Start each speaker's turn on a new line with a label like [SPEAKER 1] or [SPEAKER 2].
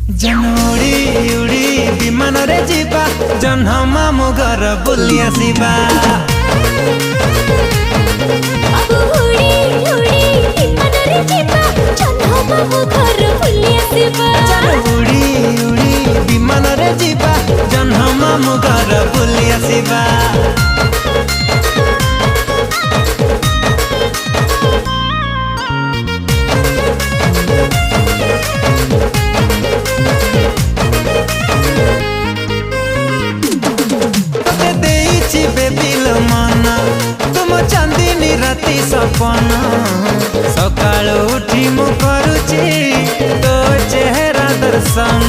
[SPEAKER 1] जनोड़ी उड़ी विमान रे जीवा जन्ह मामु घर बुली आसीबा।
[SPEAKER 2] अब उड़ी उड़ी विमान रे जीवा जन्ह मामु घर बुली आसीबा।
[SPEAKER 1] उड़ी उड़ी विमान रे जीवा जन्ह मामु घर बुली आसीबा। तुम चांदनी राति सपना सकाल उठी मु करुची तो चेहरा दर्शन।